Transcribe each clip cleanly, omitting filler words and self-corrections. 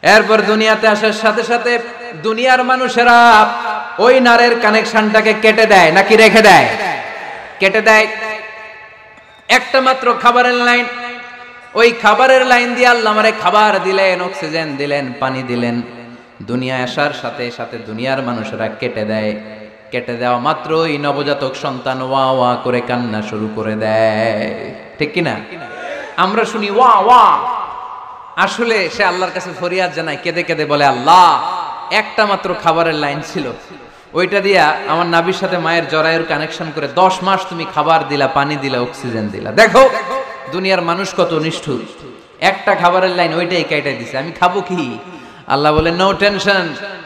এরপর দুনিয়াতে আসার সাথে সাথে দুনিয়ার মানুষেরা ওই নারের কানেকশনটাকে কেটে দেয় নাকি রেখে দেয়? কেটে দেয়। একটা মাত্র খাবারের লাইন, ওই খাবারের লাইন দিয়ে আল্লাহ আমারে খাবার দিলেন, অক্সিজেন দিলেন, পানি দিলেন। দুনিয়ায় আসার সাথে সাথে দুনিয়ার মানুষেরা কেটে দেয়। কেটে দেওয়া মাত্রই নবজাতক সন্তান ওয়া ওয়া করে কান্না শুরু করে দেয়, ঠিক কিনা? আমরা শুনি ওয়া ওয়া, আসলে সে আল্লাহর কাছে ফরিয়াদ জানায়, কেঁদে কেঁদে বলে, আল্লাহ একটা মাত্র খাবারের লাইন ছিল, ওইটা দিয়া আমার নাভির সাথে মায়ের জরায়ুর কানেকশন করে 10 মাস তুমি খাবার দিলা, পানি দিলা, অক্সিজেন দিলা। দেখো দুনিয়ার মানুষ কত নিষ্ঠুর, একটা খাবারের লাইন ওইটাই কেটে দিছে, আমি খাবো কি? আল্লাহ বলে নো টেনশন,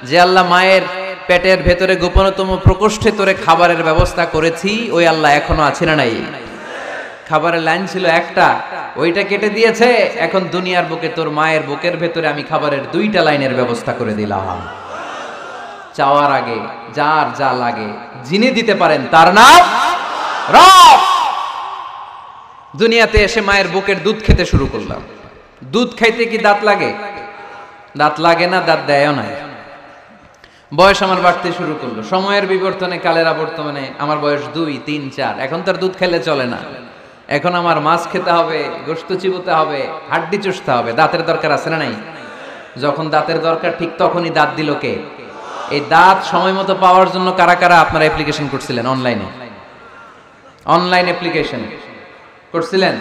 যে আল্লাহ মায়ের পেটের ভেতরে গোপনতম প্রকোষ্ঠে তোরে খাবারের ব্যবস্থা করেছি, ওই আল্লাহ এখনো আছে না নাই? খাবারের লাইন ছিল একটা, ওইটা কেটে দিয়েছে, এখন দুনিয়ার বুকে তোর মায়ের বুকের ভেতরে আমি খাবারের 2টা লাইনের ব্যবস্থা করে দিলাম। চাওয়ার আগে যার যা লাগে যিনি দিতে পারেন তার নাম রব। দুনিয়াতে এসে মায়ের বুকের দুধ খেতে শুরু করলাম। দুধ খাইতে কি দাঁত লাগে? দাঁত লাগে না, দাঁত দেয়ও না। বয়স আমার বাড়তে শুরু করলো, সময়ের বিবর্তনে, কালের আবর্তনে আমার বয়স 2, 3, 4। এখন তার দুধ খেলে চলে না, এখন আমার মাছ খেতে হবে, গোশত চিবোতে হবে, হাড্ডি চুষতে হবে। দাঁতের দরকার আছে না নাই? যখন দাঁতের দরকার ঠিক তখনই দাঁত দিল কে? এই দাঁত সময় মতো পাওয়ার জন্য কারা কারা আপনারা অ্যাপ্লিকেশন করছিলেন? অনলাইন অ্যাপ্লিকেশন করছিলেন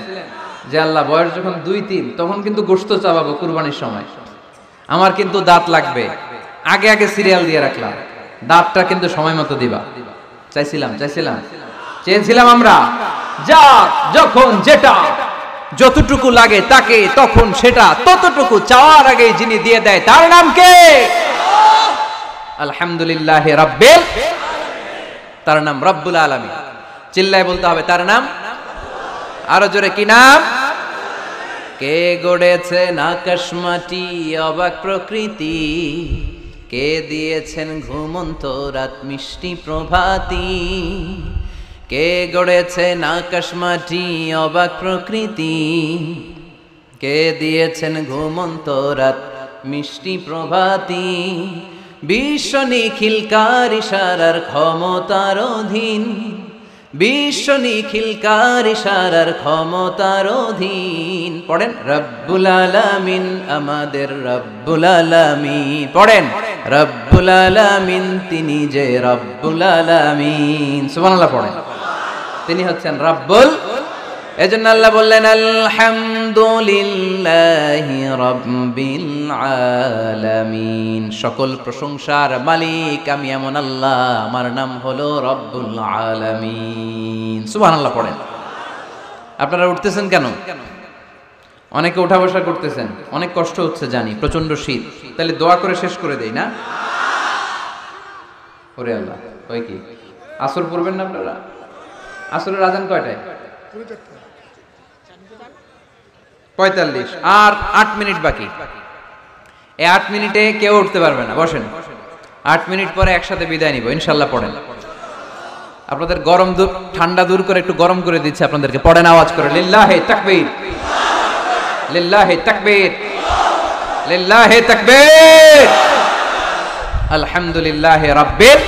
যে আল্লাহ বয়স যখন 2, 3 তখন কিন্তু গোশত চাবাবো কুরবানির সময়, আমার কিন্তু দাঁত লাগবে, আগে আগে সিরিয়াল দিয়ে রাখলাম, দাঁতটা কিন্তু সময় মতো দিবা। চেয়েছিলাম আমরা, যা যখন যেটা যতটুকু লাগে তাকে তখন সেটা ততটুকু চাওয়ার আগে যিনি দিয়ে দেয় তার নাম কে? আলহামদুলিল্লাহ রাব্বিল, তার নাম রব্বুল আলামিন। চিল্লায় বলতে হবে তার নাম, আরো জোরে কি নাম? কে গড়েছেন আকাশ মাটি অবাক প্রকৃতি, কে দিয়েছেন ঘুমন্ত রাত মিষ্টি প্রভাতী, কে গড়েছেন আকাশ মাটি অবাক প্রকৃতি, কে দিয়েছেন ঘুমন্ত রাত মিষ্টি প্রভাতী, বিশ্ব নিখিলকার ইশারার ক্ষমতার অধীন, বিশ্ব নিখিলকার ইশারার ক্ষমতার অধীন। পড়েন রব্বুল আলামিন, আমাদের রব্বুল আলামিন। পড়েন রব্বুল আলামিন, তিনি যে রব্বুল আলামিন। সুবহানাল্লাহ পড়েন, তিনি হচ্ছেন রব্বুল। এজন্য আল্লাহ বললেন আলহামদুলিল্লাহি রাব্বিল আলামিন, সকল প্রশংসার মালিক আমি এমন আল্লাহ, আমার নাম হলো রব্বুল আলামিন। সুবহানাল্লাহ পড়েন। আপনারা উঠতেছেন কেন? অনেকে উঠা বসা করতেছেন, অনেক কষ্ট হচ্ছে জানি, প্রচন্ড শীত, তাহলে দোয়া করে শেষ করে দেই না? ওরে আল্লাহ, ওই কি আসর পড়বেন না আপনারা? আসরের আজান কয়টায়? 45, আর 8 মিনিট বাকি। এই 8 মিনিটে কেউ উঠতে পারবে না, বসেন। 8 মিনিট পরে একসাথে বিদায় নিব ইনশাআল্লাহ। পড়েন, আপনাদের গরম ঠান্ডা দূর করে একটু গরম করে দিচ্ছে আপনাদেরকে। পড়েন আওয়াজ করে, লিল্লাহি তাকবীর, লিল্লাহি তাকবীর, লিল্লাহি তাকবীর, আলহামদুলিল্লাহি রাব্বিল।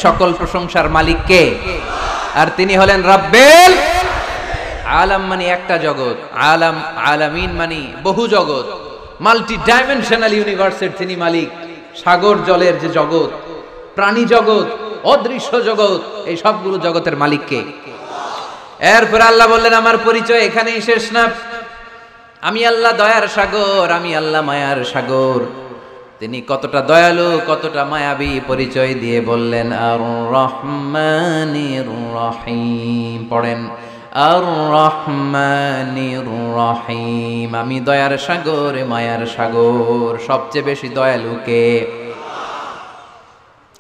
সকল প্রশংসার মালিক কে? আর তিনি হলেন রাব্বিল আলাম, মানে একটা জগৎ, আলাম আলামিন মানে বহু জগৎ, মাল্টি ডাইমেনশনাল ইউনিভার্সের তিনি মালিক। সাগর জলের যে জগৎ, প্রাণী জগৎ, অদৃশ্য জগৎ, এই সবগুলো জগতের মালিক কে? এরপর আল্লাহ বললেন আমার পরিচয় এখানেই শেষ না, আমি আল্লাহ দয়ার সাগর, আমি আল্লাহ মায়ার সাগর। তিনি কতটা দয়ালু, কতটা মায়াবী পরিচয় দিয়ে বললেন আর রহমানির রহিম। পড়েন আর রহমানির রহিম, আমি দয়ার সাগর, মায়ার সাগর। সবচেয়ে বেশি দয়ালু কে?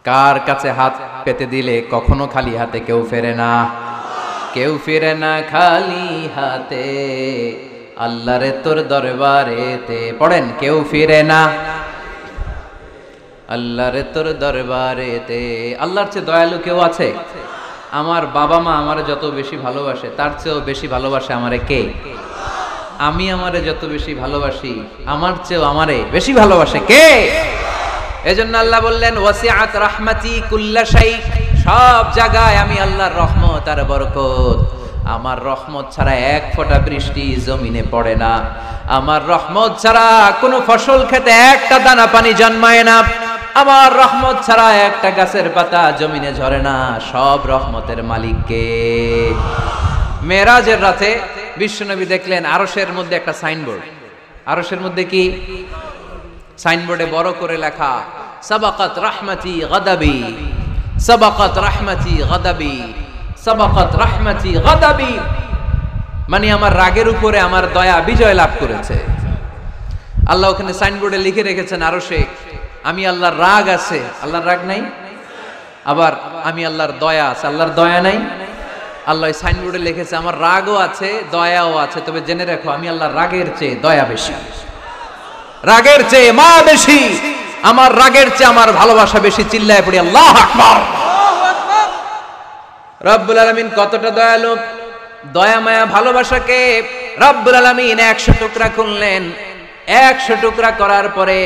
কার কাছে হাত পেতে দিলে কখনো খালি হাতে কেউ ফেরে না, কেউ ফিরে না খালি হাতে, আল্লাহরে তোর দরবারেতে। পড়েন কেউ ফিরে না, আল্লাহরে তোর দরবারেতে। আল্লাহর চেয়ে দয়ালু কেউ আছে? আমার বাবা মা আমারে যত বেশি ভালোবাসে তার চেয়েও বেশি ভালোবাসে আমারে কে? আমি আমারে যত বেশি ভালোবাসি আমার চেয়েও আমারে বেশি ভালোবাসে কে? এজন্য আল্লাহ বললেন ওয়াসিআত রাহমাতি কুল্লা শাই, সব জায়গায় আমি আল্লাহর রহমত আর বরকত। আমার রহমত ছাড়া এক ফোঁটা বৃষ্টি জমিনে পড়ে না, আমার রহমত ছাড়া কোনো ফসল খেতে একটা দানা পানি জন্মায় না, আমার রহমত ছাড়া একটা গাছের পাতা জমিনে ঝরে না। সব রহমতের মালিক কে? মেরাজের রাতে বিশ্বনবী দেখলেন আরশের মধ্যে একটা সাইনবোর্ড। আরশের মধ্যে কি? সাইনবোর্ডে বড় করে লেখা সাবাকাত রাহমাতি গাদাবি, সাবাকাত রাহমাতি গাদাবি, সাবাকাত রাহমাতি গাদাবি, মানে আমার রাগের উপরে আমার দয়া বিজয় লাভ করেছে। আল্লাহ ওখানে সাইনবোর্ডে লিখে রেখেছেন আরশে আমি আল্লাহর রাগ আছে, আল্লাহর রাগ নাই, আবার আমি আল্লাহর দয়া আছে, আল্লাহর দয়া নাই। আল্লাহ সাইনবোর্ডে লিখেছে আমার রাগও আছে দয়াও আছে, তবে জেনে রাখো আমি আল্লাহর রাগের চেয়ে দয়া বেশি, রাগের চেয়ে মা বেশি, আমার রাগের চেয়ে আমার ভালোবাসা বেশি। চিল্লায় পড়ি আল্লাহু আকবার। রব্বুল আলামিন কতটা দয়ালু, দয়া মায়া ভালোবাসাকে রব্বুল আলামিন 100 টুকরা করলেন। 100 টুকরা করার পরে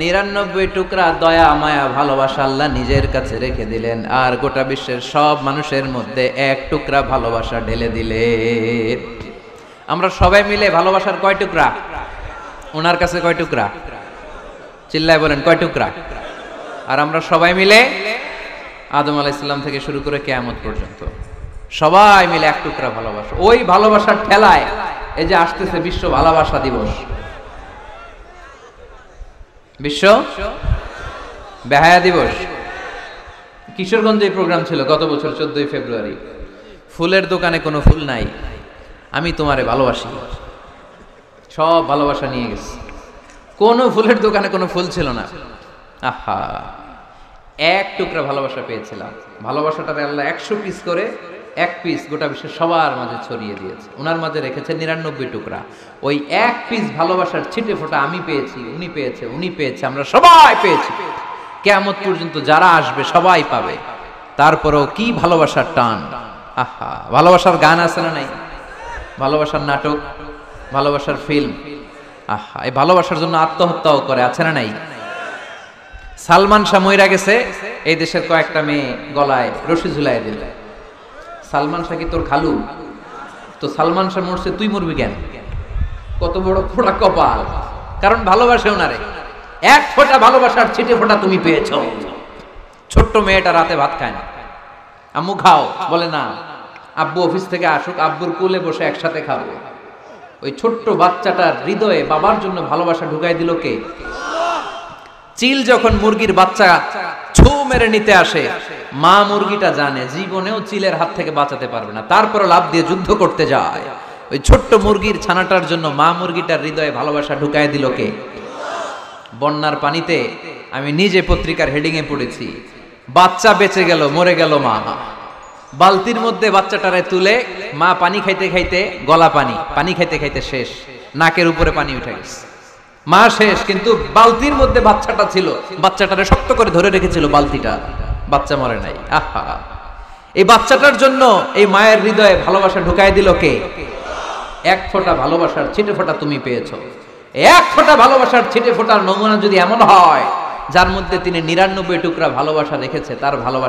99 টুকরা দয়া মায়া ভালোবাসা আল্লাহ নিজের কাছে রেখে দিলেন, আর গোটা বিশ্বের সব মানুষের মধ্যে 1 টুকরা ভালোবাসা ঢেলে দিলেন। আমরা সবাই মিলে ভালোবাসার কয় টুকরা? ওনার কাছে কয় টুকরা? চিল্লায় বলেন কয় টুকরা? আর আমরা সবাই মিলে আদম আলাইহিস সালাম থেকে শুরু করে কিয়ামত পর্যন্ত সবাই মিলে 1 টুকরা ভালোবাসা। ওই ভালোবাসার ঠেলায় এই যে আসতেছে বিশ্ব ভালোবাসা দিবস, বিশ্ব বেহায়া দিবস। কিশোরগঞ্জে প্রোগ্রাম ছিল গত বছর 14 ফেব্রুয়ারি। ফুলের দোকানে কোনো ফুল নাই, আমি তোমারে ভালোবাসি, সব ভালোবাসা নিয়ে গেছে। কোন ফুলের দোকানে কোনো ফুল ছিল না। আহা, 1 টুকরা ভালোবাসা পেয়েছিলাম। ভালোবাসাটারে আল্লাহ 100 পিস করে 1 পিস গোটা বিশ্বের সবার মাঝে ছড়িয়ে দিয়েছে। ওনার মাঝে রেখেছে 99 টুকরা। ওই 1 পিস ভালোবাসার ছিটে ফোঁটা আমি পেয়েছি, উনি পেয়েছে, উনি পেয়েছে, আমরা সবাই পেয়েছি। কিয়ামত পর্যন্ত যারা আসবে সবাই পাবে। তারপরেও কি ভালোবাসার টান! আহা, ভালোবাসার গান আছে না নাই? ভালোবাসার নাটক, ভালোবাসার ফিল্ম। আহা, এই ভালোবাসার জন্য আত্মহত্যাও করে, আছে না নাই? সালমান শাহ মইরা গেছে, এই দেশের কয়েকটা মেয়ে গলায় রশি ঝুলাই দিল। সালমান শাহ কি তোর খালু? তো সালমান শাহ মরছে, তুই মরবি কেন? কত বড় পোড়া কপাল! কারণ ভালোবাসে ওনারে। 1 ফোঁটা ভালোবাসার ছিটে ফোঁটা তুমি পেয়েছো। ছোট্ট মেয়েটা রাতে ভাত খায় না, আম্মু খাও, বলে না, আব্বু অফিস থেকে আসুক, আব্বুর কোলে বসে একসাথে খাবো। ওই ছোট্ট বাচ্চাটার হৃদয়ে বাবার জন্য ভালোবাসা ঢুকাই দিল কে? চিল যখন মুরগির বাচ্চা ছু মেরে নিতে আসে, মা মুরগিটা জানে জীবনেও চিলের হাত থেকে বাঁচাতে পারবে না, তারপরে লাফ দিয়ে যুদ্ধ করতে যায়। ওই ছোট্ট মুরগির ছানাটার জন্য মা মুরগিটার হৃদয়ে ভালোবাসা ঢুকায় দিল কে? বন্যার পানিতে আমি নিজে পত্রিকার হেডিং এ পড়েছি, বাচ্চা বেঁচে গেল, মরে গেল মা। বালতির মধ্যে বাচ্চাটারে তুলে মা পানি খাইতে খাইতে, গলা পানি, পানি খাইতে খাইতে শেষ, নাকের উপরে পানি উঠে গেছে, মা শেষ, কিন্তু বালতির মধ্যে বাচ্চাটা ছিল, বাচ্চাটারে শক্ত করে ধরে রেখেছিল বালতিটা, বাচ্চা মরে নাই। আহা, এই বাচ্চাটার জন্য এই মায়ের হৃদয়ে ভালোবাসা ঢুকাই দিল কে? 1 ফোঁটা ভালোবাসার ছিটে ফোঁটা তুমি পেয়েছো। 1 ফোঁটা ভালোবাসার ছিটে ফোঁটার নমুনা যদি এমন হয় যার মধ্যে তিনি 99 টুকরা ভালোবাসা রেখেছে, তার ভালোবাসা